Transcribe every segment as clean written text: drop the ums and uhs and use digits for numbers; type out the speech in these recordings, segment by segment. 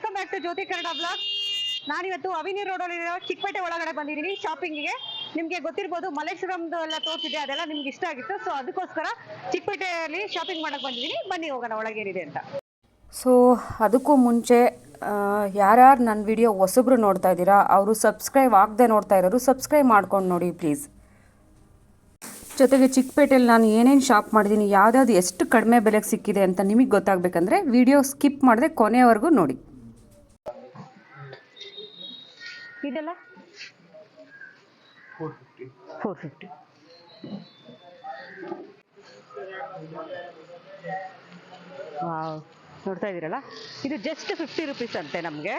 Welcome back to Jyoti Kannada blog. ನಾನಿವತ್ತು ಅವಿನಿ ರೋಡಲ್ಲಿರೋ ಚಿಕ್ಕಪೇಟೆ ಒಳಗಡೆ ಬಂದಿದ್ದೀನಿ ಶಾಪಿಂಗಿಗೆ. ನಿಮಗೆ ಗೊತ್ತಿರ್ಬೋದು ಮಲ್ಲೇಶ್ವರಂದು ಎಲ್ಲ ತೋರಿಸಿದೆ, ಅದೆಲ್ಲ ನಿಮ್ಗೆ ಇಷ್ಟ ಆಗಿತ್ತು. ಸೊ ಅದಕ್ಕೋಸ್ಕರ ಚಿಕ್ಕಪೇಟೆಯಲ್ಲಿ ಶಾಪಿಂಗ್ ಮಾಡಕ್ಕೆ ಬಂದಿದ್ದೀನಿ. ಬನ್ನಿ ಹೋಗೋಣ ಒಳಗೇನಿದೆ ಅಂತ. ಸೊ ಅದಕ್ಕೂ ಮುಂಚೆ ಯಾರ್ಯಾರು ನನ್ನ ವಿಡಿಯೋ ಹೊಸಬ್ರು ನೋಡ್ತಾ ಇದ್ದೀರಾ ಅವರು ಸಬ್ಸ್ಕ್ರೈಬ್ ಆಗದೆ ನೋಡ್ತಾ ಇರೋರು ಸಬ್ಸ್ಕ್ರೈಬ್ ಮಾಡ್ಕೊಂಡು ನೋಡಿ ಪ್ಲೀಸ್. ಜೊತೆಗೆ ಚಿಕ್ಕಪೇಟೆಯಲ್ಲಿ ನಾನು ಏನೇನು ಶಾಪ್ ಮಾಡಿದ್ದೀನಿ, ಯಾವ್ದಾವ್ದು ಎಷ್ಟು ಕಡಿಮೆ ಬೆಲೆಗೆ ಸಿಕ್ಕಿದೆ ಅಂತ ನಿಮಗೆ ಗೊತ್ತಾಗಬೇಕಂದ್ರೆ ವಿಡಿಯೋ ಸ್ಕಿಪ್ ಮಾಡದೆ ಕೊನೆವರೆಗೂ ನೋಡಿ. ಇದೆಲ್ಲ 450. ವಾವ್, ನೋಡ್ತಾ ಇದ್ದೀರಲ್ಲ, ಇದು ಜಸ್ಟ್ 50 ರುಪೀಸ್ ಅಂತೆ. ನಮಗೆ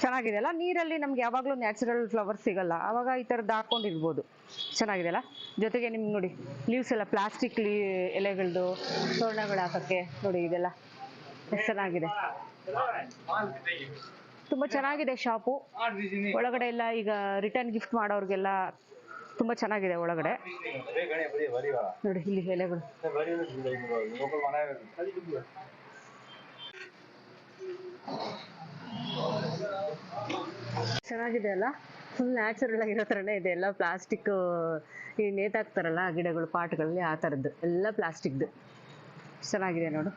ಚೆನ್ನಾಗಿದೆ ಅಲ್ಲ. ನೀರಲ್ಲಿ ನಮ್ಗೆ ಯಾವಾಗಲೂ ನ್ಯಾಚುರಲ್ ಫ್ಲವರ್ ಸಿಗಲ್ಲ, ಆವಾಗ ಈ ಥರದ್ದು ಹಾಕೊಂಡಿರ್ಬೋದು. ಚೆನ್ನಾಗಿದೆ ಅಲ್ಲ. ಜೊತೆಗೆ ನಿಮ್ಗೆ ನೋಡಿ ಲೀವ್ಸ್ ಎಲ್ಲ ಪ್ಲಾಸ್ಟಿಕ್ ಎಲೆಗಳದ್ದು ತೋರಣಗಳು ಹಾಕೋಕ್ಕೆ ನೋಡಿ, ಇದೆಲ್ಲ ಎಷ್ಟು ಚೆನ್ನಾಗಿದೆ. ತುಂಬ ಚೆನ್ನಾಗಿದೆ ಶಾಪು. ಒಳಗಡೆ ಎಲ್ಲ ಈಗ ರಿಟರ್ನ್ ಗಿಫ್ಟ್ ಮಾಡೋರಿಗೆಲ್ಲ ತುಂಬ ಚೆನ್ನಾಗಿದೆ ಒಳಗಡೆ. ನೋಡಿ ಇಲ್ಲಿ ಎಲೆಗಳು ಚೆನ್ನಾಗಿದೆ ಅಲ್ಲ. ಫುಲ್ ನ್ಯಾಚುರಲ್ ಆಗಿರೋ ಥರನೇ ಇದೆ. ಎಲ್ಲ ಪ್ಲಾಸ್ಟಿಕ್ ಈ ನೇತಾಕ್ತಾರಲ್ಲ ಗಿಡಗಳು ಪಾಟ್ಗಳಲ್ಲಿ, ಆ ಥರದ್ದು ಎಲ್ಲ ಪ್ಲಾಸ್ಟಿಕ್ದು ಚೆನ್ನಾಗಿದೆ ನೋಡು.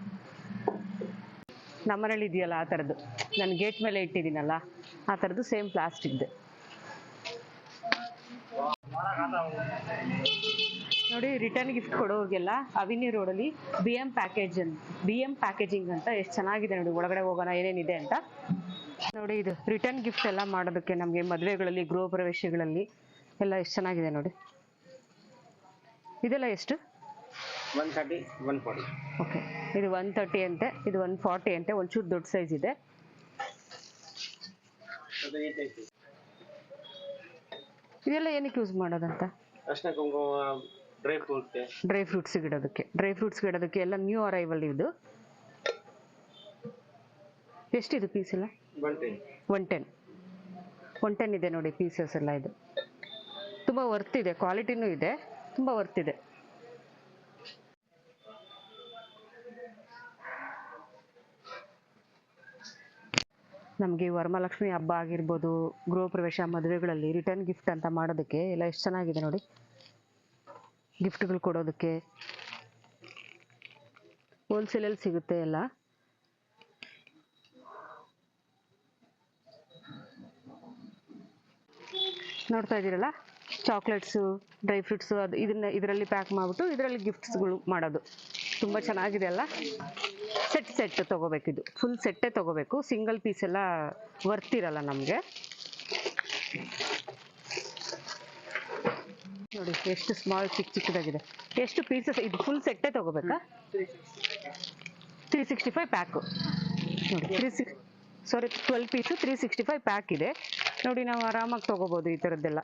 ನಮ್ಮನೇಲಿ ಇದೆಯಲ್ಲ ಆ ಥರದ್ದು, ನಾನು ಗೇಟ್ ಮೇಲೆ ಇಟ್ಟಿದ್ದೀನಲ್ಲ ಆ ಥರದ್ದು ಸೇಮ್ ಪ್ಲಾಸ್ಟಿಕ್ದು ನೋಡಿ. ರಿಟರ್ನ್ ಗಿಫ್ಟ್ ಕೊಡೋರಿಗೆಲ್ಲ ಅವಿನಿ ರೋಡಲ್ಲಿ BM ಪ್ಯಾಕೇಜಿಂಗ್ ಅಂತ ಎಷ್ಟು ಚೆನ್ನಾಗಿದೆ ನೋಡಿ. ಒಳಗಡೆ ಹೋಗೋಣ ಏನೇನಿದೆ ಅಂತ ನೋಡಿ. ಇದು ರಿಟರ್ನ್ ಗಿಫ್ಟ್ ಎಲ್ಲ ಮಾಡೋದಕ್ಕೆ ನಮಗೆ ಮದುವೆಗಳಲ್ಲಿ, ಗೃಹ ಪ್ರವೇಶಗಳಲ್ಲಿ ಎಲ್ಲ ಎಷ್ಟು ಚೆನ್ನಾಗಿದೆ ನೋಡಿ. ಇದೆಲ್ಲ ಎಷ್ಟು? 130, 140. ಓಕೆ, ಇದು 130 ಅಂತೆ, ಇದು 140 ಅಂತೆ. ಒಂಚೂರು ದೊಡ್ಡ ಸೈಜ್ ಇದೆ. ಇದೆಲ್ಲ ಏನಕ್ಕೆ ಯೂಸ್ ಮಾಡೋದಂತ? ಅರ್ಶಿನ ಕುಂಕುಮ, ಡ್ರೈ ಫ್ರೂಟ್ಸ್ ಇಡೋದಕ್ಕೆ ಎಲ್ಲ ನ್ಯೂ ಅರೈವಲ್. ಇದು ಎಷ್ಟಿದು ಪೀಸ್ ಎಲ್ಲ? 110 ಇದೆ ನೋಡಿ ಪೀಸಸ್ ಎಲ್ಲ. ಇದು ತುಂಬ ವರ್ತ್ ಇದೆ, ಕ್ವಾಲಿಟಿನೂ ಇದೆ, ತುಂಬ ವರ್ತ್ ಇದೆ. ನಮಗೆ ವರಮಹಾಲಕ್ಷ್ಮಿ ಹಬ್ಬ ಆಗಿರ್ಬೋದು, ಗೃಹ ಪ್ರವೇಶ, ಮದುವೆಗಳಲ್ಲಿ ರಿಟರ್ನ್ ಗಿಫ್ಟ್ ಅಂತ ಮಾಡೋದಕ್ಕೆ ಎಲ್ಲ ಎಷ್ಟು ಚೆನ್ನಾಗಿದೆ ನೋಡಿ. ಗಿಫ್ಟ್ಗಳು ಕೊಡೋದಕ್ಕೆ ಹೋಲ್ಸೇಲಲ್ಲಿ ಸಿಗುತ್ತೆ ಎಲ್ಲ. ನೋಡ್ತಾ ಇದ್ದೀರಲ್ಲ, ಚಾಕ್ಲೇಟ್ಸು, ಡ್ರೈ ಫ್ರೂಟ್ಸು, ಅದು ಇದರಲ್ಲಿ ಪ್ಯಾಕ್ ಮಾಡಿಬಿಟ್ಟು ಇದರಲ್ಲಿ ಗಿಫ್ಟ್ಸ್ಗಳು ಮಾಡೋದು. ತುಂಬ ಚೆನ್ನಾಗಿದೆ ಅಲ್ಲ. ಸೆಟ್ ತೊಗೋಬೇಕು, ಇದು ಫುಲ್ ಸೆಟ್ಟೇ ತೊಗೋಬೇಕು. ಸಿಂಗಲ್ ಪೀಸ್ ಎಲ್ಲ ವರ್ತ್ ಇರಲ್ಲ ನಮಗೆ. ನೋಡಿ ಎಷ್ಟು ಸ್ಮಾಲ್ ಚಿಕ್ಕದಾಗಿದೆ. ಎಷ್ಟು ಪೀಸಸ್? ಇದು ಫುಲ್ ಸೆಟ್ಟೇ ತೊಗೋಬೇಕಾ? 365 ಪ್ಯಾಕು ನೋಡಿ. 12 ಪೀಸು 365 ಪ್ಯಾಕ್ ಇದೆ ನೋಡಿ. ನಾವು ಆರಾಮಾಗಿ ತೊಗೋಬೋದು ಈ ಥರದ್ದೆಲ್ಲ.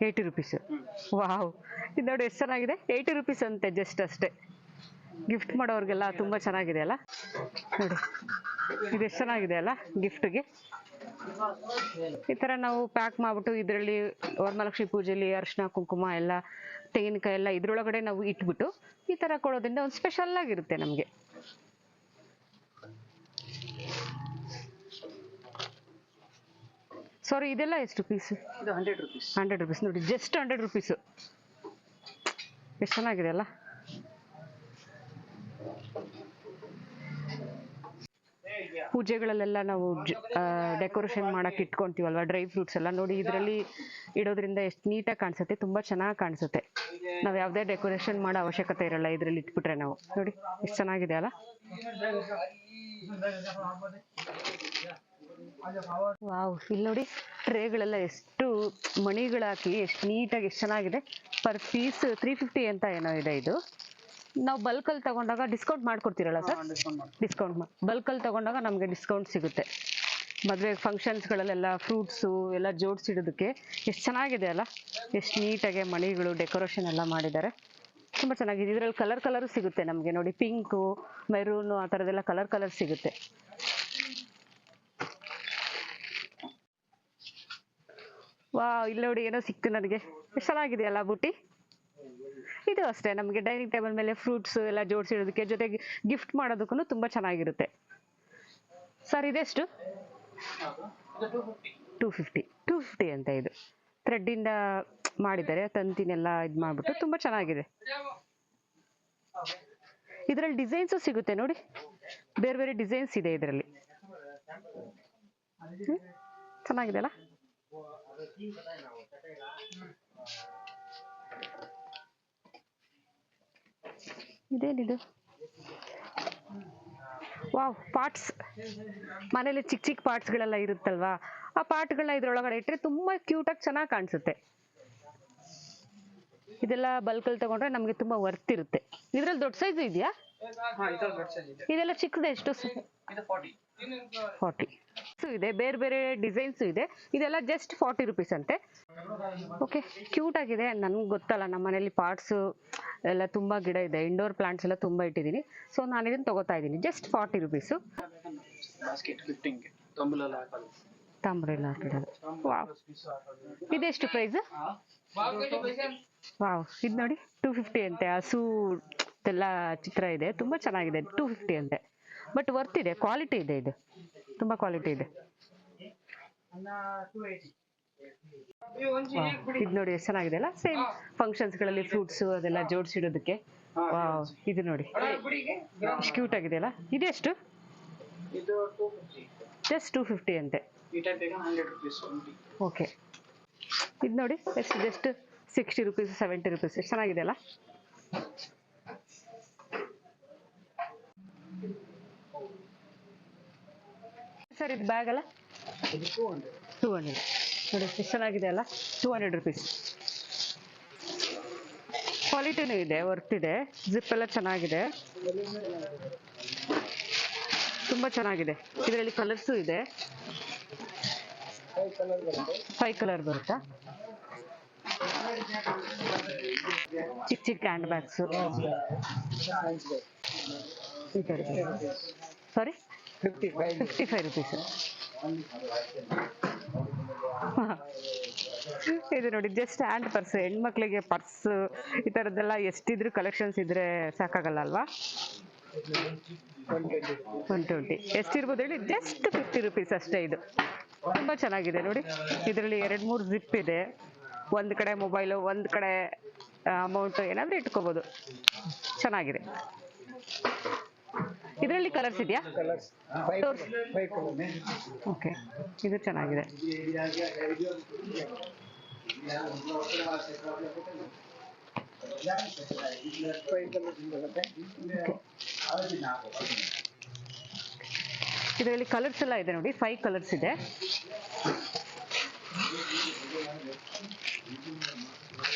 80 ರುಪೀಸ್. ವಾವ್, ಇದು ನೋಡಿ ಎಷ್ಟು ಚೆನ್ನಾಗಿದೆ. 80 ರುಪೀಸ್ ಅಂತೆ ಜಸ್ಟ್ ಅಷ್ಟೇ. ಗಿಫ್ಟ್ ಮಾಡೋರಿಗೆಲ್ಲ ತುಂಬ ಚೆನ್ನಾಗಿದೆ ಅಲ್ಲ. ನೋಡಿ ಇದು ಎಷ್ಟು ಚೆನ್ನಾಗಿದೆ ಅಲ್ಲ. ಗಿಫ್ಟ್ಗೆ ಈ ಥರ ನಾವು ಪ್ಯಾಕ್ ಮಾಡಿಬಿಟ್ಟು ಇದರಲ್ಲಿ ವರಮಹಾಲಕ್ಷ್ಮಿ ಪೂಜೆಯಲ್ಲಿ ಅರಿಶಿನ ಕುಂಕುಮ ಎಲ್ಲ, ತೆಂಗಿನಕಾಯಿ ಎಲ್ಲ ಇದ್ರೊಳಗಡೆ ನಾವು ಇಟ್ಬಿಟ್ಟು ಈ ಥರ ಕೊಡೋದ್ರಿಂದ ಒಂದು ಸ್ಪೆಷಲ್ ಆಗಿರುತ್ತೆ ನಮಗೆ. ಸಾರಿ, ಇದೆಲ್ಲ ಎಷ್ಟು ಪೀಸ್? ಇದು 100 rupees. 100 ರುಪೀಸ್ ನೋಡಿ, ಜಸ್ಟ್ 100 ರುಪೀಸು. ಎಷ್ಟು ಚೆನ್ನಾಗಿದೆ ಅಲ್ಲ. ಪೂಜೆಗಳಲ್ಲೆಲ್ಲ ನಾವು ಡೆಕೋರೇಷನ್ ಮಾಡಕ್ಕೆ ಇಟ್ಕೊತೀವಲ್ವ, ಡ್ರೈ ಫ್ರೂಟ್ಸ್ ಎಲ್ಲ ನೋಡಿ ಇದರಲ್ಲಿ ಇಡೋದ್ರಿಂದ ಎಷ್ಟು ನೀಟಾಗಿ ಕಾಣಿಸುತ್ತೆ, ತುಂಬ ಚೆನ್ನಾಗಿ ಕಾಣಿಸುತ್ತೆ. ನಾವು ಯಾವುದೇ ಡೆಕೋರೇಷನ್ ಮಾಡೋ ಅವಶ್ಯಕತೆ ಇರಲ್ಲ ಇದರಲ್ಲಿ ಇಟ್ಬಿಟ್ರೆ ನಾವು. ನೋಡಿ ಎಷ್ಟು ಚೆನ್ನಾಗಿದೆ ಅಲ್ಲ. ವಾವ್, ಇಲ್ಲಿ ನೋಡಿ ಟ್ರೇಗಳೆಲ್ಲ ಎಷ್ಟು ಮಣಿಗಳಾಕಿ ಎಷ್ಟು ನೀಟಾಗಿ ಎಷ್ಟು ಚೆನ್ನಾಗಿದೆ. ಪರ್ ಪೀಸ್ 350 ಅಂತ ಏನೋ ಇದೆ. ಇದು ನಾವು ಬಲ್ಕಲ್ಲಿ ತಗೊಂಡಾಗ ಡಿಸ್ಕೌಂಟ್ ಮಾಡ್ಕೊಡ್ತೀರಲ್ಲ ಸರ್? ಡಿಸ್ಕೌಂಟ್ ಬಲ್ಕಲ್ಲಿ ತಗೊಂಡಾಗ ನಮಗೆ ಡಿಸ್ಕೌಂಟ್ ಸಿಗುತ್ತೆ. ಮದುವೆ ಫಂಕ್ಷನ್ಸ್ಗಳಲ್ಲೆಲ್ಲ ಫ್ರೂಟ್ಸು ಎಲ್ಲ ಜೋಡಿಸಿಡೋದಕ್ಕೆ ಎಷ್ಟು ಚೆನ್ನಾಗಿದೆ ಅಲ್ಲ. ಎಷ್ಟು ನೀಟಾಗಿ ಮಣಿಗಳು ಡೆಕೋರೇಷನ್ ಎಲ್ಲ ಮಾಡಿದ್ದಾರೆ, ತುಂಬ ಚೆನ್ನಾಗಿದೆ. ಇದರಲ್ಲಿ ಕಲರ್ ಸಿಗುತ್ತೆ ನಮಗೆ ನೋಡಿ. ಪಿಂಕು, ಮೆರೂನು, ಆ ಥರದ್ದೆಲ್ಲ ಕಲರ್ ಸಿಗುತ್ತೆ. ವಾ, ಇಲ್ಲಿ ನೋಡಿ ಏನೋ ಸಿಕ್ತು ನನಗೆ. ಎಷ್ಟು ಚೆನ್ನಾಗಿದೆಯಲ್ಲ ಬುಟ್ಟಿ. ಇದು ಅಷ್ಟೇ ನಮಗೆ ಡೈನಿಂಗ್ ಟೇಬಲ್ ಮೇಲೆ ಫ್ರೂಟ್ಸ್ ಎಲ್ಲ ಜೋಡಿಸಿಡೋದಕ್ಕೆ, ಜೊತೆಗೆ ಗಿಫ್ಟ್ ಮಾಡೋದಕ್ಕೂ ತುಂಬಾ ಚೆನ್ನಾಗಿರುತ್ತೆ. ಸರ್ ಇದೆಷ್ಟು? 250 ಅಂತ. ಇದು ಥ್ರೆಡ್ ಇಂದ ಮಾಡಿದ್ದಾರೆ, ತಂತಿನೆಲ್ಲ ಇದು ಮಾಡ್ಬಿಟ್ಟು ತುಂಬಾ ಚೆನ್ನಾಗಿದೆ. ಇದರಲ್ಲಿ ಡಿಸೈನ್ಸ್ ಸಿಗುತ್ತೆ ನೋಡಿ, ಬೇರೆ ಬೇರೆ ಡಿಸೈನ್ಸ್ ಇದೆ ಇದರಲ್ಲಿ. ಚೆನ್ನಾಗಿದೆ ಅಲ್ಲ? ಇದೇನಿದು? Wow, parts. ಮನೇಲಿ ಚಿಕ್ಕ ಚಿಕ್ಕ ಪಾರ್ಟ್ಸ್ಗಳೆಲ್ಲ ಇರುತ್ತಲ್ವಾ, ಆ ಪಾರ್ಟ್ಗಳನ್ನ ಇದ್ರೊಳಗಡೆ ಇಟ್ಟರೆ ತುಂಬಾ ಕ್ಯೂಟಾಗಿ ಚೆನ್ನಾಗಿ ಕಾಣಿಸುತ್ತೆ. ಇದೆಲ್ಲ ಬಲ್ಕಲ್ಲಿ ತಗೊಂಡ್ರೆ ನಮಗೆ ತುಂಬಾ ವರ್ತ್ ಇರುತ್ತೆ. ಇದ್ರಲ್ಲಿ ದೊಡ್ಡ ಸೈಜ್ ಇದೆಯಾ? ಇದೆಲ್ಲ ಚಿಕ್ಕದ ಎಷ್ಟು? 40 ಇದೆ, ಬೇರೆ ಬೇರೆ ಡಿಸೈನ್ಸ್ ಇದೆ. ಇದೆಲ್ಲ ಜಸ್ಟ್ 40 ರುಪೀಸ್ ಅಂತೆ. ಓಕೆ, ಕ್ಯೂಟ್ ಆಗಿದೆ. ನನ್ಗೆ ಗೊತ್ತಲ್ಲ, ನಮ್ಮ ಮನೇಲಿ ಪಾರ್ಟ್ಸ್ ಎಲ್ಲ ತುಂಬಾ ಗಿಡ ಇದೆ, ಇಂಡೋರ್ ಪ್ಲಾಂಟ್ಸ್ ಎಲ್ಲ ತುಂಬಾ ಇಟ್ಟಿದ್ದೀನಿ. ಸೊ ನಾನು ಇದನ್ನ ತಗೋತಾ ಇದ್ದೀನಿ, ಜಸ್ಟ್ 40 ರುಪೀಸು. ತಂಬ್ರೆಲ್ಲ ಹಾಕಿರೋದು. ವಾವ್, ಇದೆಷ್ಟು ಪ್ರೈಸ್? ವಾವ್, ಇದು ನೋಡಿ 250 ಅಂತೆ. ಹಸು ಎಲ್ಲ ಚಿತ್ರ ಇದೆ, ತುಂಬಾ ಚೆನ್ನಾಗಿದೆ. 250 ಅಂತೆ, ಬಟ್ ವರ್ತ್ ಇದೆ, ಕ್ವಾಲಿಟಿ ಇದೆ. ಇದು ತುಂಬಾ ಕ್ವಾಲಿಟಿ ಇದೆ. ಇದು ನೋಡಿ ಎಷ್ಟು ಚೆನ್ನಾಗಿದೆ ಅಲ್ಲ? ಸೇಮ್ ಫಂಕ್ಷನ್ಸ್ಗಳಲ್ಲಿ ಫ್ರೂಟ್ಸ್ ಅದೆಲ್ಲ ಜೋಡಿಸಿಡೋದಕ್ಕೆ. ವಾವ್, ಇದು ನೋಡಿ ಎಷ್ಟು ಕ್ಯೂಟ್ ಆಗಿದೆ ಅಲ್ಲ? ಇದೆಷ್ಟು? ಜಸ್ಟ್ 250 ಅಂತೆ. ಓಕೆ, ಇದು ನೋಡಿ ಎಷ್ಟು, ಜಸ್ಟ್ 60 ರುಪೀಸ್ 70 ರುಪೀಸ್. ಎಷ್ಟು ಚೆನ್ನಾಗಿದೆ ಅಲ್ಲ? ಸರ್ ಇದು ಬ್ಯಾಗ್ ಅಲ್ಲ? 200. ನೋಡಿ ಎಷ್ಟು ಚೆನ್ನಾಗಿದೆ ಅಲ್ಲ? 200 ರುಪೀಸ್. ಕ್ವಾಲಿಟಿನೂ ಇದೆ, ವರ್ತ್ ಇದೆ. ಜಿಪ್ ಎಲ್ಲ ಚೆನ್ನಾಗಿದೆ, ತುಂಬಾ ಚೆನ್ನಾಗಿದೆ. ಇದರಲ್ಲಿ ಕಲರ್ಸು ಇದೆ. 5 ಕಲರ್ ಬರುತ್ತಾ? ಚಿಕ್ಕ ಚಿಕ್ಕ ಹ್ಯಾಂಡ್ ಬ್ಯಾಗ್ಸು. ಸಾರಿ, 55 ರುಪೀಸ್. ಇದು ನೋಡಿ ಜಸ್ಟ್ ಹ್ಯಾಂಡ್ ಪರ್ಸ್. ಹೆಣ್ಮಕ್ಳಿಗೆ ಪರ್ಸ್ ಈ ಥರದ್ದೆಲ್ಲ ಎಷ್ಟಿದ್ರು ಕಲೆಕ್ಷನ್ಸ್ ಇದ್ರೆ ಸಾಕಾಗಲ್ಲ ಅಲ್ವಾ? 120 ಎಷ್ಟಿರ್ಬೋದು ಹೇಳಿ? ಜಸ್ಟ್ 50 ರುಪೀಸ್ ಅಷ್ಟೇ. ಇದು ತುಂಬಾ ಚೆನ್ನಾಗಿದೆ ನೋಡಿ. ಇದರಲ್ಲಿ 2-3 ಜಿಪ್ ಇದೆ. ಒಂದು ಕಡೆ ಮೊಬೈಲು, ಒಂದು ಕಡೆ ಅಮೌಂಟ್ ಏನಾದರೂ ಇಟ್ಕೋಬೋದು. ಚೆನ್ನಾಗಿದೆ. ಇದರಲ್ಲಿ ಕಲರ್ಸ್ ಇದೆಯಾ? ಓಕೆ, ಇದು ಚೆನ್ನಾಗಿದೆ. ಇದರಲ್ಲಿ ಕಲರ್ಸ್ ಎಲ್ಲ ಇದೆ ನೋಡಿ, 5 ಕಲರ್ಸ್ ಇದೆ.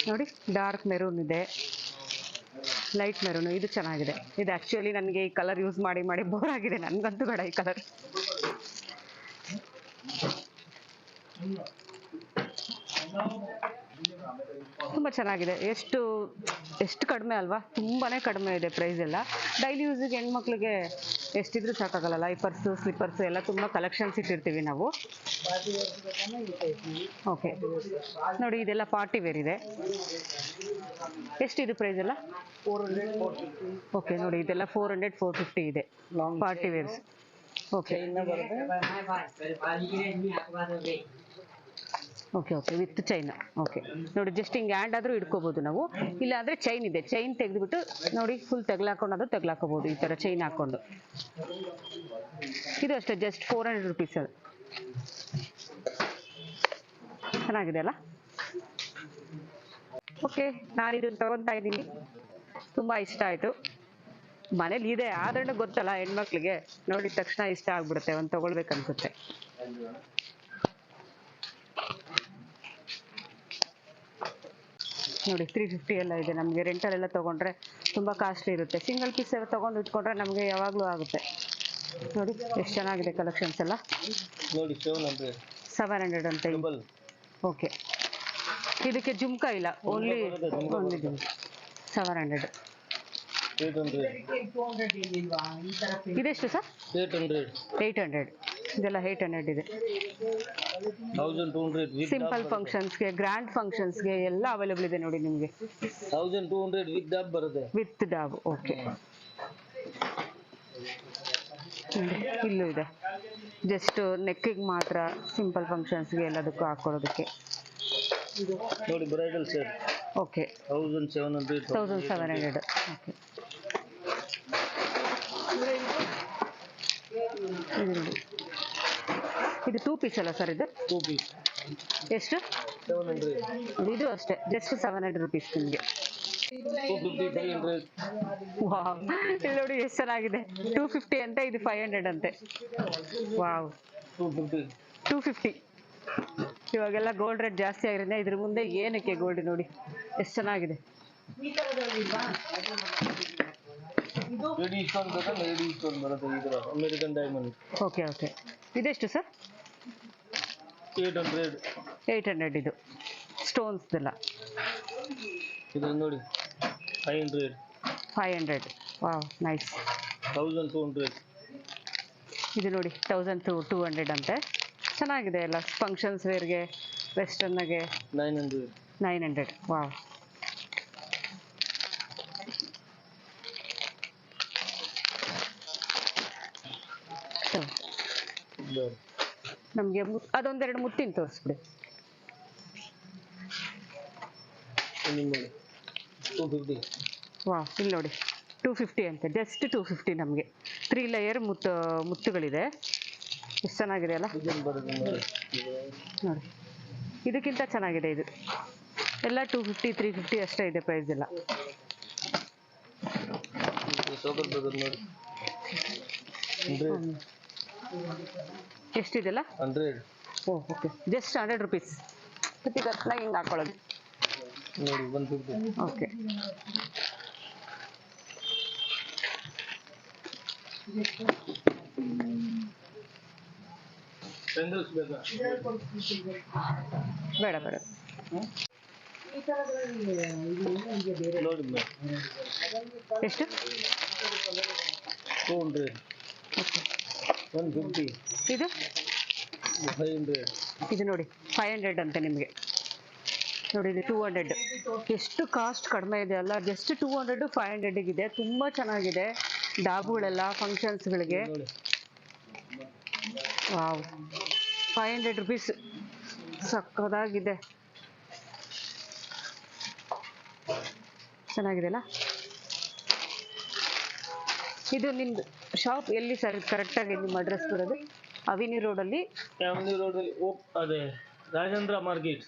ನೋಡಿ, ಡಾರ್ಕ್ ಮೆರೂನ್ ಇದೆ, ಲೈಟ್ ಮೆರೂನ್. ಇದು ಚೆನ್ನಾಗಿದೆ. ಇದು ಆಕ್ಚುಲಿ ನನಗೆ ಈ ಕಲರ್ ಯೂಸ್ ಮಾಡಿ ಮಾಡಿ ಬೋರ್ ಆಗಿದೆ. ನನಗಂತೂ ಬೇಡ ಈ ಕಲರ್. ತುಂಬಾ ಚೆನ್ನಾಗಿದೆ. ಎಷ್ಟು ಕಡಿಮೆ ಅಲ್ವಾ? ತುಂಬಾನೇ ಕಡಿಮೆ ಇದೆ ಪ್ರೈಸ್ ಎಲ್ಲ. ಡೈಲಿ ಯೂಸಿಗೆ ಹೆಣ್ಮಕ್ಳಿಗೆ ಎಷ್ಟಿದ್ರು ಸಾಕಾಗಲ್ಲ. ಈ ಪರ್ಸು, ಸ್ಲಿಪ್ಪರ್ಸು ಎಲ್ಲ ತುಂಬಾ ಕಲೆಕ್ಷನ್ಸ್ ಇಟ್ಟಿರ್ತೀವಿ ನಾವು. ಓಕೆ, ನೋಡಿ ಇದೆಲ್ಲ ಪಾರ್ಟಿ ವೇರ್ ಇದೆ. ಎಷ್ಟಿದು ಪ್ರೈಸ್ ಎಲ್ಲ? 400. ಓಕೆ, ನೋಡಿ ಇದೆಲ್ಲ 400 450 ಇದೆ party wares. Okay okay okay, with chain. Okay, ನೋಡಿ ಜಸ್ಟ್ ಹಿಂಗೆ ಹ್ಯಾಂಡ್ ಆದರೂ ಇಟ್ಕೋಬೋದು ನಾವು. ಇಲ್ಲ ಅಂದರೆ ಚೈನ್ ಇದೆ, ಚೈನ್ ತೆಗೆದುಬಿಟ್ಟು ನೋಡಿ ಫುಲ್ ತೆಗ್ಲಾಕೊಂಡು ತೆಗ್ಲಾಕೋಬೋದು ಈ ಥರ ಚೈನ್ ಹಾಕ್ಕೊಂಡು. ಇದು ಅಷ್ಟೇ, ಜಸ್ಟ್ 400 ರುಪೀಸ್. ಅದು ಚೆನ್ನಾಗಿದೆ ಅಲ್ಲ? ಓಕೆ, ನಾನು ಇದನ್ನು ತಗೊತಾ ಇದ್ದೀನಿ. ತುಂಬ ಇಷ್ಟ ಆಯಿತು. ಮನೇಲಿ ಇದೆ ಆದ್ರೂ ಗೊತ್ತಲ್ಲ ಹೆಣ್ಮಕ್ಳಿಗೆ, ನೋಡಿದ ತಕ್ಷಣ ಇಷ್ಟ ಆಗ್ಬಿಡುತ್ತೆ, ಒಂದು ತಗೊಳ್ಬೇಕನ್ಸುತ್ತೆ. ನೋಡಿ 350 ಎಲ್ಲ ಇದೆ. ನಮಗೆ ರೆಂಟಲ್ಲೆಲ್ಲ ತೊಗೊಂಡ್ರೆ ತುಂಬ ಕಾಸ್ಟ್ಲಿ ಇರುತ್ತೆ. ಸಿಂಗಲ್ ಪೀಸ್ ಎಲ್ಲ ತೊಗೊಂಡು ಇಟ್ಕೊಂಡ್ರೆ ನಮಗೆ ಯಾವಾಗಲೂ ಆಗುತ್ತೆ. ನೋಡಿ ಎಷ್ಟು ಚೆನ್ನಾಗಿದೆ ಕಲೆಕ್ಷನ್ಸ್ ಎಲ್ಲ. ನೋಡಿ 700 ಅಂತ. ಓಕೆ, ಇದಕ್ಕೆ ಜುಮ್ಕಾ ಇಲ್ಲ, ಓನ್ಲಿ ಜುಮ್ಕಾ. 700. ಇದೆಷ್ಟು ಸರ್? 800. ಇದೆಲ್ಲ 800 ಇದೆ. 1200 with ಸಿಂಪಲ್ ಫಂಕ್ಷನ್ಸ್ಗೆ, ಗ್ರ್ಯಾಂಡ್ ಫಂಕ್ಷನ್ಸ್ಗೆ ಎಲ್ಲ ಅವೈಲೇಬಲ್ ಇದೆ ನೋಡಿ ನಿಮಗೆ. 1200 with dab ಬರುತ್ತೆ. ವಿತ್ ಡಾಬ್. ಓಕೆ, ಇಲ್ಲೂ ಇದೆ. ಜಸ್ಟ್ ನೆಕ್ಕಿಗೆ ಮಾತ್ರ, ಸಿಂಪಲ್ ಫಂಕ್ಷನ್ಸ್ಗೆ ಎಲ್ಲದಕ್ಕೂ ಹಾಕೊಳ್ಳೋದಕ್ಕೆ. ನೋಡಿ ಬ್ರೈಡಲ್ ಸೆಟ್. ಓಕೆ, 1700. 1700. ಓಕೆ, ಇದು ನೋಡಿ, ಇದು 2 ಪೀಸ್ ಅಲ್ಲ ಸರ್ ಇದು? 2 ಪೀಸ್ ಎಷ್ಟು? 700. ಇದು ಅಷ್ಟೇ, ಜಸ್ಟ್ 700 ರುಪೀಸ್ ನಿಮಗೆ. 250, 300. ವಾವ್, ಇಲ್ಲಿ ನೋಡಿ ಎಷ್ಟು ಚೆನ್ನಾಗಿದೆ. 250 ಅಂತೆ, ಇದು 500 ಅಂತೆ. ವಾವ್, 250. 250. ಇವಾಗೆಲ್ಲ ಗೋಲ್ಡ್ ರೇಟ್ ಜಾಸ್ತಿ ಆಗಿರೋದ್ರಿಂದ ಇದ್ರ ಮುಂದೆ ಏನಕ್ಕೆ ಗೋಲ್ಡ್ ನೋಡಿ ಎಷ್ಟು ಚೆನ್ನಾಗಿದೆ. ಲೇಡಿ ಸ್ಟೋನ್ ಬೇಕಾ? ಲೇಡಿ ಸ್ಟೋನ್ ಬರುತ್ತೆ ಇದರ ಅಮೆರಿಕನ್ ಡೈಮಂಡ್. ಓಕೆ ಓಕೆ, ಇದೆಷ್ಟು ಸರ್? 800. 800 ಇದು ಸ್ಟೋನ್ಸ್ದೆಲ್ಲ. ಇದು ನೋಡಿ 500. 500. Wow, nice. 1200. ಇದು ನೋಡಿ 1200 ಅಂತೆ. ಚೆನ್ನಾಗಿದೆ ಎಲ್ಲ ಫಂಕ್ಷನ್ಸ್ ವೇರ್ಗೆ, ವೆಸ್ಟರ್ನ್ಗೆ. 900. 900. ವಾವ್, ನಮಗೆ ಅದೊಂದೆರಡು ಮುತ್ತಿನ ತೋರಿಸ್ಬಿಡಿ. ನೋಡಿ 250. ವಾವ್, ಇಲ್ಲಿ ನೋಡಿ 250 ಅಂತೆ, ಜಸ್ಟ್ 250 ನಮಗೆ. 3 ಲೇಯರ್ ಮುತ್ತುಗಳಿದೆ. ಎಷ್ಟು ಚೆನ್ನಾಗಿದೆ ಅಲ್ಲ ಇದನ್ನು ಬರುತ್ತೆ ನೋಡಿ. ನೋಡಿ, ಇದಕ್ಕಿಂತ ಚೆನ್ನಾಗಿದೆ ಇದು. ಎಲ್ಲ 250, 350 ಅಷ್ಟೇ ಇದೆ ಪ್ರೈಸ್ ಎಲ್ಲ. ಸೋಕರ್ ಬರುತ್ತೆ ನೋಡಿ. 100. ಎಷ್ಟಿದೆಲ್ಲ? 100. Okay, just 100 rupees. ಪ್ರತಿ ಕತ್ಲಾಗ ಹಿಂಗೆ ಹಾಕೊಳ್ಳೋದು ನೋಡಿ 150. ಓಕೆ. ಸ್ಯಾಂಡಲ್ಸ್ ಬೇಕಾ? ಬೇಡ ಬೇಡ. ನೋಡಿ ಎಷ್ಟು? 200. 150. ಇದು 500. ಇದು ನೋಡಿ 500 ಅಂತೆ ನಿಮಗೆ. ನೋಡಿ ಇದು 200. ಎಷ್ಟು ಕಾಸ್ಟ್ ಕಡಿಮೆ ಇದೆ ಅಲ್ಲ, ಜಸ್ಟ್ 200 500 ಇದೆ. ತುಂಬ ಚೆನ್ನಾಗಿದೆ ಡಾಬುಗಳೆಲ್ಲ ಫಂಕ್ಷನ್ಸ್ಗಳಿಗೆ. ನೋಡಿ ವಾವ್, 500 ರುಪೀಸ್, ಸಕ್ಕದಾಗಿದೆ. ಚೆನ್ನಾಗಿದೆ ಅಲ್ಲ. ಇದು ನಿಮ್ದು ಶಾಪ್ ಎಲ್ಲಿ ಸರ್ ಕರೆಕ್ಟಾಗಿ ನಿಮ್ಮ ಅಡ್ರೆಸ್ ಬರೋದು? ಅವಿನಿ ರೋಡಲ್ಲಿ. ಫ್ಯಾಮಿಲಿ ರೋಡಲ್ಲಿ ಅದೇ Rajendra market.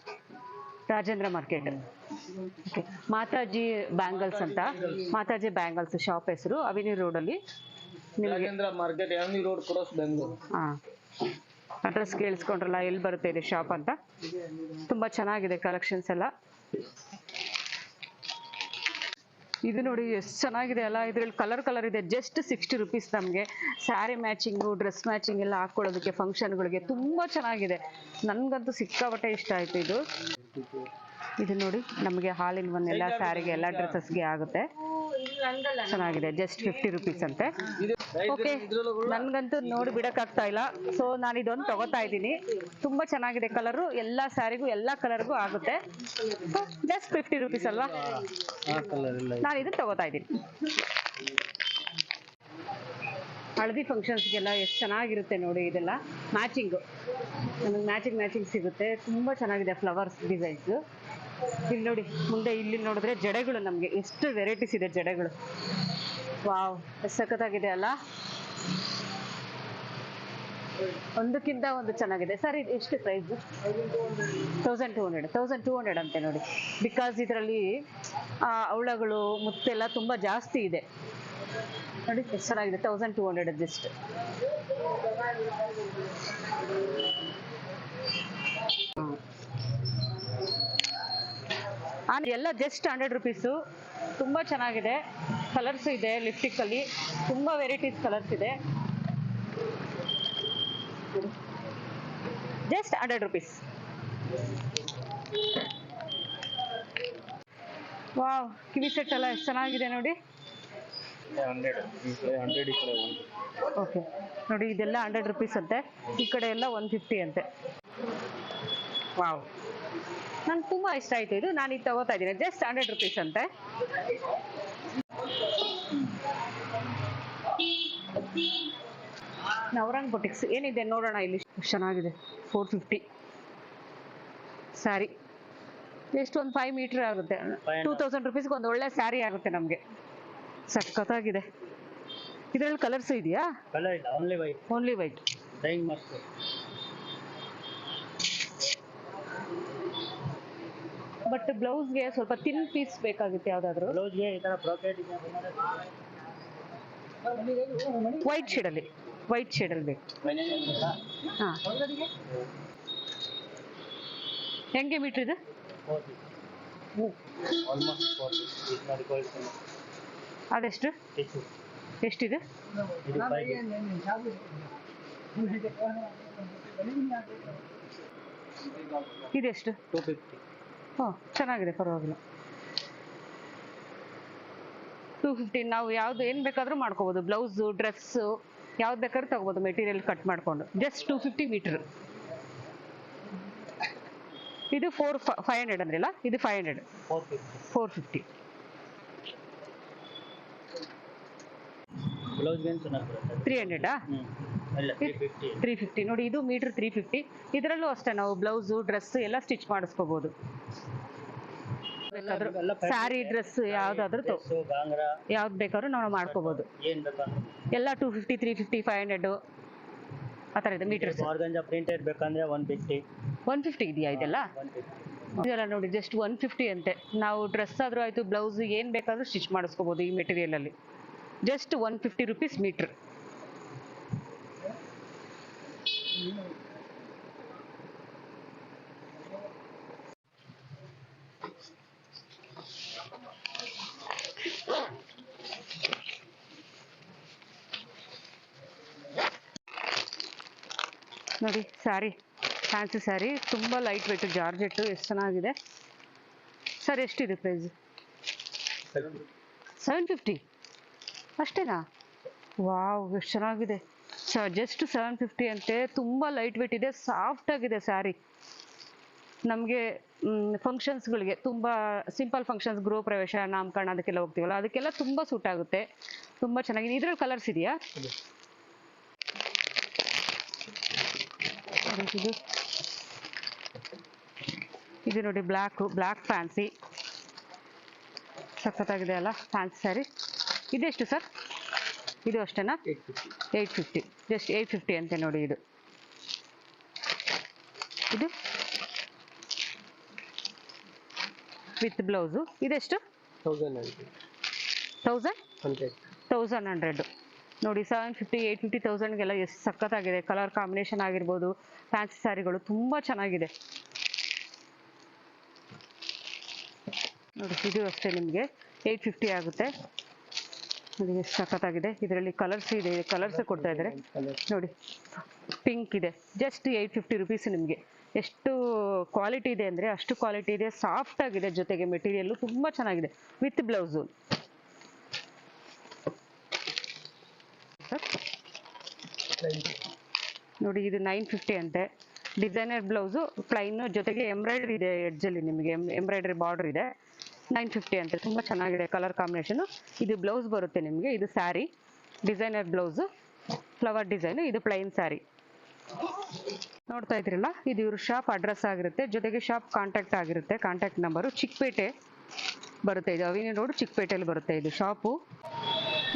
Rajendra market. Okay, Mataji bangles ಅಂತ, ಮಾತಾಜಿ ಬ್ಯಾಂಗಲ್ಸ್ ಶಾಪ್ ಹೆಸರು. ಅವಿನಿ ರೋಡಲ್ಲಿ ನಿಮಗೆ. Rajendra market, family road cross, Bengaluru. ಹಾಂ, ಅಡ್ರೆಸ್ ಕೇಳಿಸ್ಕೊಂಡ್ರಲ್ಲ ಎಲ್ಲಿ ಬರುತ್ತೆ ಇದೆ ಶಾಪ್ ಅಂತ. ತುಂಬ ಚೆನ್ನಾಗಿದೆ ಕಲೆಕ್ಷನ್ಸ್ ಎಲ್ಲ. ಇದು ನೋಡಿ ಎಷ್ಟು ಚೆನ್ನಾಗಿದೆ ಅಲ್ಲ. ಇದರಲ್ಲಿ ಕಲರ್ ಇದೆ. ಜಸ್ಟ್ 60 ರುಪೀಸ್ ನಮಗೆ. ಸ್ಯಾರಿ ಮ್ಯಾಚಿಂಗು, ಡ್ರೆಸ್ ಮ್ಯಾಚಿಂಗ್ ಎಲ್ಲ ಹಾಕ್ಕೊಳ್ಳೋದಕ್ಕೆ ಫಂಕ್ಷನ್ಗಳಿಗೆ ತುಂಬ ಚೆನ್ನಾಗಿದೆ. ನನಗಂತೂ ಸಿಕ್ಕಾಪಟ್ಟೆ ಇಷ್ಟ ಆಯಿತು ಇದು. ಇದು ನೋಡಿ ನಮಗೆ ಹಾಲಿನ ಒನ್ ಎಲ್ಲ ಸ್ಯಾರಿಗೆ ಎಲ್ಲ ಡ್ರೆಸ್ಸಸ್ಗೆ ಆಗುತ್ತೆ. ಚೆನ್ನಾಗಿದೆ, ಜಸ್ಟ್ 50 ರುಪೀಸ್ ಅಂತೆ. ಓಕೆ, ನನಗಂತೂ ನೋಡಿ ಬಿಡೋಕ್ಕಾಗ್ತಾ ಇಲ್ಲ. ಸೊ ನಾನು ಇದೊಂದು ತಗೋತಾ ಇದ್ದೀನಿ. ತುಂಬ ಚೆನ್ನಾಗಿದೆ ಕಲರು, ಎಲ್ಲ ಸ್ಯಾರಿಗೂ ಎಲ್ಲ ಕಲರ್ಗೂ ಆಗುತ್ತೆ. ಜಸ್ಟ್ 50 ರುಪೀಸ್ ಅಲ್ವಾ? ನಾನು ಇದನ್ನು ತಗೋತಾ ಇದ್ದೀನಿ. ಹಳದಿ ಫಂಕ್ಷನ್ಸ್ಗೆಲ್ಲ ಎಷ್ಟು ಚೆನ್ನಾಗಿರುತ್ತೆ ನೋಡಿ. ಇದೆಲ್ಲ ಮ್ಯಾಚಿಂಗು, ನಮಗೆ ಮ್ಯಾಚಿಂಗ್ ಸಿಗುತ್ತೆ. ತುಂಬ ಚೆನ್ನಾಗಿದೆ ಫ್ಲವರ್ಸ್ ಡಿಸೈನ್ಸು. ಇಲ್ಲಿ ನೋಡಿ ಮುಂದೆ, ಇಲ್ಲಿ ನೋಡಿದ್ರೆ ಜಡೆಗಳು, ನಮಗೆ ಎಷ್ಟು ವೆರೈಟೀಸ್ ಇದೆ ಜಡೆಗಳು. ವಾವ್, ಎಷ್ಟು ಸಖತ್ತಾಗಿದೆ ಅಲ್ಲ. ಒಂದಕ್ಕಿಂತ ಒಂದು ಚೆನ್ನಾಗಿದೆ. ಸರ್ ಇದು ಎಷ್ಟು ಪ್ರೈಸು? 1200 ಅಂತೆ ನೋಡಿ. ಬಿಕಾಸ್ ಇದರಲ್ಲಿ ಅವಳಗಳು ಮುತ್ತೆಲ್ಲ ತುಂಬ ಜಾಸ್ತಿ ಇದೆ ನೋಡಿ. ಎಷ್ಟು ಚೆನ್ನಾಗಿದೆ. 1200 ಜಸ್ಟ್. ಎಲ್ಲ ಜಸ್ಟ್ 100 ರುಪೀಸು. ತುಂಬ ಚೆನ್ನಾಗಿದೆ. ಕಲರ್ಸ್ ಇದೆ ಲಿಪ್ಸ್ಟಿಕ್ಕಲ್ಲಿ, ತುಂಬ ವೆರೈಟೀಸ್ ಕಲರ್ಸ್ ಇದೆ. Just 100 rupees. ವಾವ್, ಕಿವಿ ಸೆಟ್ ಎಲ್ಲ ಎಷ್ಟು ಚೆನ್ನಾಗಿದೆ ನೋಡಿ. 100. ಓಕೆ ನೋಡಿ, ಇದೆಲ್ಲ 100 ರುಪೀಸ್ ಅಂತೆ. ಈ ಕಡೆ ಎಲ್ಲ 150 ಅಂತೆ. ವಾವ್, ನಂಗೆ ತುಂಬ ಇಷ್ಟ ಆಯ್ತು ಇದು. ನಾನು ಇದು ತಗೋತಾ ಇದ್ದೀನಿ, ಜಸ್ಟ್ 100 ರುಪೀಸ್ ಅಂತೆ. ನವರಂಗ್ ಬೊಟಿಕ್ಸ್ ಏನಿದೆ ನೋಡೋಣ ಇಲ್ಲಿ. ಚೆನ್ನಾಗಿದೆ, 450 ಸ್ಯಾರಿ. ಎಷ್ಟು ಒಂದು 5 ಮೀಟರ್ ಆಗುತ್ತೆ, 2000 ರುಪೀಸ್ಗೆ ಒಂದು ಒಳ್ಳೆ ಸ್ಯಾರಿ ಆಗುತ್ತೆ ನಮಗೆ. ಸಖತ್ತಾಗಿದೆ. ಇದರಲ್ಲಿ ಕಲರ್ಸ್ ಇದೆಯಾ? ಕಲರ್ ಇಲ್ಲ, only white. Only white. Dyeing ಮಸ್ತ್. ಬಟ್ ಬ್ಲೌಸ್ಗೆ ಸ್ವಲ್ಪ ತಿನ್ ಪೀಸ್ ಬೇಕಾಗುತ್ತೆ ಯಾವ್ದಾದ್ರು. ಬ್ಲೌಸ್ಗೆ ಈ ತರ ಬ್ರಾಕೆಟ್ ಇದೆ. ವೈಟ್ ಶೇಡಲ್ಲಿ, ವೈಟ್ ಶೇಡಲ್ಲಿ ಬೇಕು. ಹಾಂ, ಹೆಂಗೆ ಮೀಟ್ರ್ ಇದು? ಆಲ್ಮೋಸ್ಟ್ 40. ಅದೆಷ್ಟು? ಎಷ್ಟಿದೆ? ಇದೆಷ್ಟು? 250. ಹಾಂ, ಚೆನ್ನಾಗಿದೆ, ಪರವಾಗಿಲ್ಲ. 250. ನಾವು ಯಾವ್ದು ಏನು ಬೇಕಾದ್ರೂ ಮಾಡ್ಕೋಬೋದು, ಬ್ಲೌಸು, ಡ್ರೆಸ್ಸು ಯಾವ್ದು ಬೇಕಾದ್ರೂ ತಗೋಬೋದು, ಮೆಟೀರಿಯಲ್ ಕಟ್ ಮಾಡಿಕೊಂಡು. Just 250 metre. ಇದು 500 ಅಂದ್ರಲ್ಲ, ಇದು 500. 450. ಬ್ಲೌಸ್ಗೆ ಏನು ಚೆನ್ನಾಗಿ ಬರುತ್ತೆ. 300 ಅಲ್ಲ 350. 350 ನೋಡಿ, ಇದು ಮೀಟ್ರ್ 350. ಇದರಲ್ಲೂ ಅಷ್ಟೇ ನಾವು ಬ್ಲೌಸು, ಡ್ರೆಸ್ ಎಲ್ಲ ಸ್ಟಿಚ್ ಮಾಡಿಸ್ಕೋಬೋದು. ಸ್ಯಾರಿ, ಡ್ರೆಸ್ ಯಾವ್ದಾದ್ರು ಯಾವ್ದು ಬೇಕಾದ್ರೂ ನಾವು ಮಾಡ್ಕೋಬೋದು. ಏನು ಬೇಕಂದ್ರೆ ಎಲ್ಲ 250, 350, 500 ಆ ಥರ ಇದೆ ಮೀಟರ್ಸ್. ಆರ್ಗಂಜಾ ಪ್ರಿಂಟೆಡ್ ಬೇಕಂದ್ರೆ 150. 150 ಇದೆಯಾ ಇದೆಲ್ಲ? 150. ಇದೆಲ್ಲ ನೋಡಿ ಜಸ್ಟ್ 150 ಅಂತೆ. ನಾವು ಡ್ರೆಸ್ ಆದರೂ ಆಯಿತು, ಬ್ಲೌಸ್ ಏನು ಬೇಕಾದರೂ ಸ್ಟಿಚ್ ಮಾಡಿಸ್ಕೋಬೋದು ಈ ಮೆಟೀರಿಯಲಲ್ಲಿ. Just 150 rupees metre. ನೋಡಿ ಸ್ಯಾರಿ, ಫ್ಯಾನ್ಸಿ ಸ್ಯಾರಿ, ತುಂಬ ಲೈಟ್ ವೆಯ್ಟು, ಜಾರ್ಜೆಟ್ಟು, ಎಷ್ಟು ಚೆನ್ನಾಗಿದೆ. ಸರ್ ಎಷ್ಟಿದೆ ಪ್ರೈಸ್? 750 ಅಷ್ಟೇನಾ? ವಾವ್, ಎಷ್ಟು ಚೆನ್ನಾಗಿದೆ. ಜಸ್ಟ್ 750 ಅಂತೆ. ತುಂಬ ಲೈಟ್ ವೆಯ್ಟ್ ಇದೆ, ಸಾಫ್ಟ್ ಆಗಿದೆ ಸ್ಯಾರಿ. ನಮಗೆ ಫಂಕ್ಷನ್ಸ್ಗಳಿಗೆ, ತುಂಬ ಸಿಂಪಲ್ ಫಂಕ್ಷನ್ಸ್, ಗೃಹ ಪ್ರವೇಶ, ನಾಮಕರಣ ಅದಕ್ಕೆಲ್ಲ ಹೋಗ್ತೀವಲ್ಲ, ಅದಕ್ಕೆಲ್ಲ ತುಂಬ ಸೂಟ್ ಆಗುತ್ತೆ. ತುಂಬ ಚೆನ್ನಾಗಿದೆ. ಇದರಲ್ಲಿ ಕಲರ್ಸ್ ಇದೆಯಾ? ಇದು ನೋಡಿ, ಬ್ಲ್ಯಾಕ್ ಫ್ಯಾನ್ಸಿ, ಸಖತ್ತಾಗಿದೆ ಅಲ್ಲ ಫ್ಯಾನ್ಸಿ ಸ್ಯಾರಿ. ಇದೆಷ್ಟು ಸರ್? ಇದು ಅಷ್ಟೇನಾ? 850. ಜಸ್ಟ್ 850 ಅಂತೆ ನೋಡಿ. ಇದು ವಿತ್ ಬ್ಲೌಸು. ಇದೆಷ್ಟು? 1100 ನೋಡಿ. 750, 850, 1000ಗೆಲ್ಲ ಎಷ್ಟು ಸಖತ್ತಾಗಿದೆ. ಕಲರ್ ಕಾಂಬಿನೇಷನ್ ಆಗಿರ್ಬೋದು, ಫ್ಯಾನ್ಸಿ ಸ್ಯಾರಿಗಳು ತುಂಬ ಚೆನ್ನಾಗಿದೆ ನೋಡಿ. ಇದು ಅಷ್ಟೇ ನಿಮಗೆ 850 ಆಗುತ್ತೆ ನೋಡಿ. ಎಷ್ಟು ಸಖತ್ತಾಗಿದೆ. ಇದರಲ್ಲಿ ಕಲರ್ಸ್ ಇದೆ, ಕಲರ್ಸ್ ಕೊಡ್ತಾ ಇದ್ದಾರೆ ನೋಡಿ. ಪಿಂಕ್ ಇದೆ, ಜಸ್ಟ್ 850 ರುಪೀಸ್ ನಿಮಗೆ. ಎಷ್ಟು ಕ್ವಾಲಿಟಿ ಇದೆ ಅಂದರೆ ಅಷ್ಟು ಕ್ವಾಲಿಟಿ ಇದೆ, ಸಾಫ್ಟ್ ಆಗಿದೆ. ಜೊತೆಗೆ ಮೆಟೀರಿಯಲ್ಲು ತುಂಬ ಚೆನ್ನಾಗಿದೆ ವಿತ್ ಬ್ಲೌಸು. ನೋಡಿ, ಇದು 950 ಅಂತೆ. ಡಿಸೈನರ್ ಬ್ಲೌಸು, ಪ್ಲೈನು, ಜೊತೆಗೆ ಎಂಬ್ರಾಯ್ಡ್ರಿ ಇದೆ ಎಡ್ಜಲ್ಲಿ, ನಿಮಗೆ ಎಂಬ್ರಾಯ್ಡ್ರಿ ಬಾರ್ಡರ್ ಇದೆ. 950 ಅಂತೆ. ತುಂಬ ಚೆನ್ನಾಗಿದೆ ಕಲರ್ ಕಾಂಬಿನೇಷನು. ಇದು ಬ್ಲೌಸ್ ಬರುತ್ತೆ ನಿಮಗೆ. ಇದು sari, designer blouse, flower design. ಇದು ಪ್ಲೈನ್ ಸ್ಯಾರಿ. ನೋಡ್ತಾ ಇದ್ರಲ್ಲ, ಇದು ಇವ್ರ ಶಾಪ್ ಅಡ್ರೆಸ್ ಆಗಿರುತ್ತೆ, ಜೊತೆಗೆ ಶಾಪ್ ಕಾಂಟ್ಯಾಕ್ಟ್ ಆಗಿರುತ್ತೆ. ಕಾಂಟ್ಯಾಕ್ಟ್ ನಂಬರು ಚಿಕ್ಕಪೇಟೆ ಬರುತ್ತೆ. ಇದು ಅವಿನಿ ರೋಡ್, ಚಿಕ್ಕಪೇಟೆಯಲ್ಲಿ ಬರುತ್ತೆ ಇದು ಶಾಪು.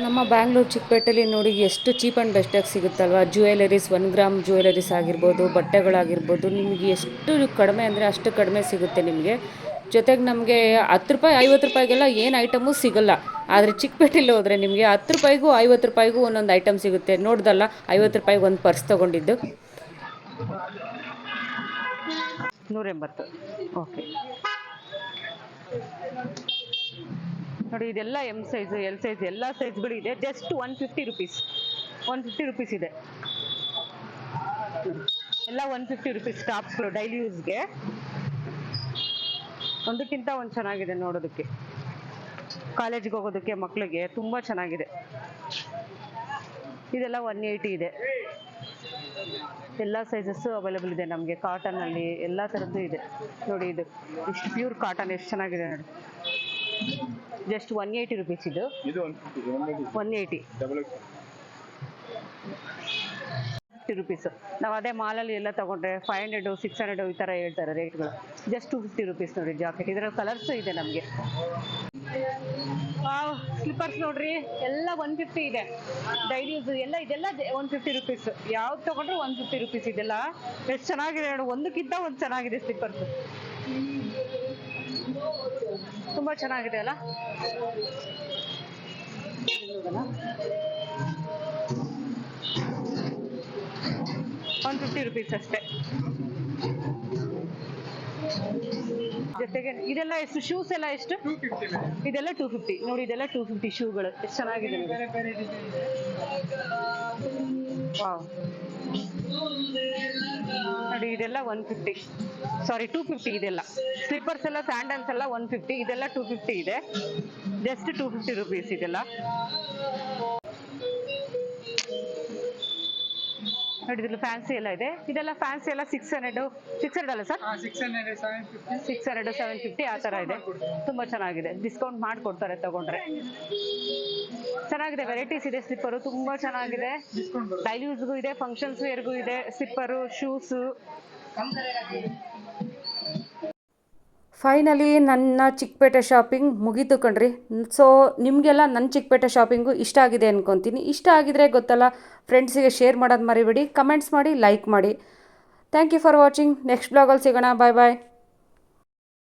ನಮ್ಮ ಬ್ಯಾಂಗ್ಳೂರು ಚಿಕ್ಕಪೇಟೆಯಲ್ಲಿ ನೋಡಿ ಎಷ್ಟು ಚೀಪ್ ಆ್ಯಂಡ್ ಬೆಸ್ಟಾಗಿ ಸಿಗುತ್ತಲ್ವ. ಜ್ಯುವೆಲರೀಸ್, 1 ಗ್ರಾಮ್ ಜ್ಯುವೆಲರೀಸ್ ಆಗಿರ್ಬೋದು, ಬಟ್ಟೆಗಳಾಗಿರ್ಬೋದು, ನಿಮಗೆ ಎಷ್ಟು ಕಡಿಮೆ ಅಂದರೆ ಅಷ್ಟು ಕಡಿಮೆ ಸಿಗುತ್ತೆ ನಿಮಗೆ. ಜೊತೆಗೆ ನಮಗೆ 10 ರೂಪಾಯಿ 50 ರೂಪಾಯಿಗೆಲ್ಲ ಏನು ಐಟಮು ಸಿಗೋಲ್ಲ. ಆದರೆ ಚಿಕ್ಕಪೇಟೆಯಲ್ಲಿ ಹೋದರೆ ನಿಮಗೆ 10 ರೂಪಾಯಿಗೂ 50 ರೂಪಾಯಿಗೂ ಒಂದೊಂದು ಐಟಮ್ ಸಿಗುತ್ತೆ. ನೋಡ್ದಲ್ಲ, 50 ರೂಪಾಯಿಗೆ ಒಂದು ಪರ್ಸ್ ತೊಗೊಂಡಿದ್ದು 180. ಓಕೆ ನೋಡಿ, ಇದೆಲ್ಲ ಎಮ್ ಸೈಜು, ಎಲ್ ಸೈಜ್, ಎಲ್ಲ ಸೈಜ್ಗಳು ಇದೆ. Just 150 rupees. 150 ರುಪೀಸ್ ಇದೆ ಎಲ್ಲ. 150 ರುಪೀಸ್ ಟಾಪ್ಸ್ಗಳು ಡೈಲಿ ಯೂಸ್ಗೆ. ಒಂದಕ್ಕಿಂತ ಒಂದು ಚೆನ್ನಾಗಿದೆ ನೋಡೋದಕ್ಕೆ. ಕಾಲೇಜ್ಗೆ ಹೋಗೋದಕ್ಕೆ ಮಕ್ಕಳಿಗೆ ತುಂಬ ಚೆನ್ನಾಗಿದೆ. ಇದೆಲ್ಲ 180 ಇದೆ. ಎಲ್ಲ ಸೈಜಸ್ಸು ಅವೈಲೇಬಲ್ ಇದೆ ನಮಗೆ. ಕಾಟನಲ್ಲಿ ಎಲ್ಲ ಥರದ್ದು ಇದೆ ನೋಡಿ. ಇದು ಇಷ್ಟು ಪ್ಯೂರ್ ಕಾಟನ್ ಎಷ್ಟು ಚೆನ್ನಾಗಿದೆ ನೋಡಿ. ಜಸ್ಟ್ 180 ರುಪೀಸ್ ಇದು. ಇದು 180 50 ರುಪೀಸು. ನಾವು ಅದೇ ಮಾಲಲ್ಲಿ ಎಲ್ಲ ತಗೊಂಡ್ರೆ 500 600 ಈ ಥರ ಹೇಳ್ತಾರೆ ರೇಟ್ಗಳು. ಜಸ್ಟ್ 250 ರುಪೀಸ್ ನೋಡಿ ಜಾಕೆಟ್. ಇದರ ಕಲರ್ಸು ಇದೆ ನಮಗೆ. ಸ್ಲಿಪ್ಪರ್ಸ್ ನೋಡ್ರಿ ಎಲ್ಲ 150 ಇದೆ. ಡೈಲಿ ಯೂಸ್ ಎಲ್ಲ ಇದೆಲ್ಲ 150 ರುಪೀಸ್. ಯಾವ್ದು ತಗೊಂಡ್ರು 150 ರುಪೀಸ್. ಇದೆಲ್ಲ ಎಷ್ಟು ಚೆನ್ನಾಗಿದೆ ನೋಡಿ. ಒಂದಕ್ಕಿಂತ ಒಂದು ಚೆನ್ನಾಗಿದೆ ಸ್ಲಿಪ್ಪರ್ಸ್. ತುಂಬ ಚೆನ್ನಾಗಿದೆ ಅಲ್ಲ. 150 ರುಪೀಸ್ ಅಷ್ಟೇ. ಜೊತೆಗೆ ಇದೆಲ್ಲ ಎಷ್ಟು? ಶೂಸ್ ಎಲ್ಲ ಎಷ್ಟು? ಇದೆಲ್ಲ 250 ನೋಡಿ. ಇದೆಲ್ಲ 250 ಶೂಗಳು. ಎಷ್ಟು ಚೆನ್ನಾಗಿದೆ ವಾವ್ ನೋಡಿ. ಇದೆಲ್ಲ 150 ಸಾರಿ 250. ಇದೆಲ್ಲ ಸ್ಲಿಪ್ಪರ್ಸ್ ಎಲ್ಲ ಸ್ಯಾಂಡಲ್ಸ್ ಎಲ್ಲ 150. ಇದೆಲ್ಲ 250 ಇದೆ. ಜಸ್ಟ್ 250 ರುಪೀಸ್ ಇದೆಲ್ಲ ನೋಡಿ. ಇದ್ರಲ್ಲಿ ಫ್ಯಾನ್ಸಿ ಎಲ್ಲ ಇದೆ. ಇದೆಲ್ಲ ಫ್ಯಾನ್ಸಿ ಎಲ್ಲ 600 ಅಲ್ಲ ಸರ್? 600 750 ಆ ಥರ ಇದೆ. ತುಂಬ ಚೆನ್ನಾಗಿದೆ. ಡಿಸ್ಕೌಂಟ್ ಮಾಡಿಕೊಡ್ತಾರೆ ತಗೊಂಡ್ರೆ. ಚೆನ್ನಾಗಿದೆ. ವೆರೈಟೀಸ್ ಇದೆ. ಸ್ಲಿಪ್ಪರು ತುಂಬ ಚೆನ್ನಾಗಿದೆ. ಡೈಲಿ ಯೂಸ್ಗೂ ಇದೆ, ಫಂಕ್ಷನ್ಸ್ ವೇರ್ಗೂ ಇದೆ. Slipper, shoes. ಫೈನಲಿ ನನ್ನ ಚಿಕ್ಕಪೇಟೆ ಶಾಪಿಂಗ್ ಮುಗೀತು ಕಣ್ರಿ. ಸೊ ನಿಮಗೆಲ್ಲ ನನ್ನ ಚಿಕ್ಕಪೇಟೆ ಶಾಪಿಂಗು ಇಷ್ಟ ಆಗಿದೆ ಅಂದ್ಕೊತೀನಿ. ಇಷ್ಟ ಆಗಿದ್ರೆ ಗೊತ್ತಲ್ಲ, ಫ್ರೆಂಡ್ಸಿಗೆ ಶೇರ್ ಮಾಡೋದು ಮರಿಬೇಡಿ. ಕಮೆಂಟ್ಸ್ ಮಾಡಿ, ಲೈಕ್ ಮಾಡಿ. Thank you for watching. Next ಬ್ಲಾಗಲ್ಲಿ ಸಿಗೋಣ. ಬಾಯ್ ಬಾಯ್.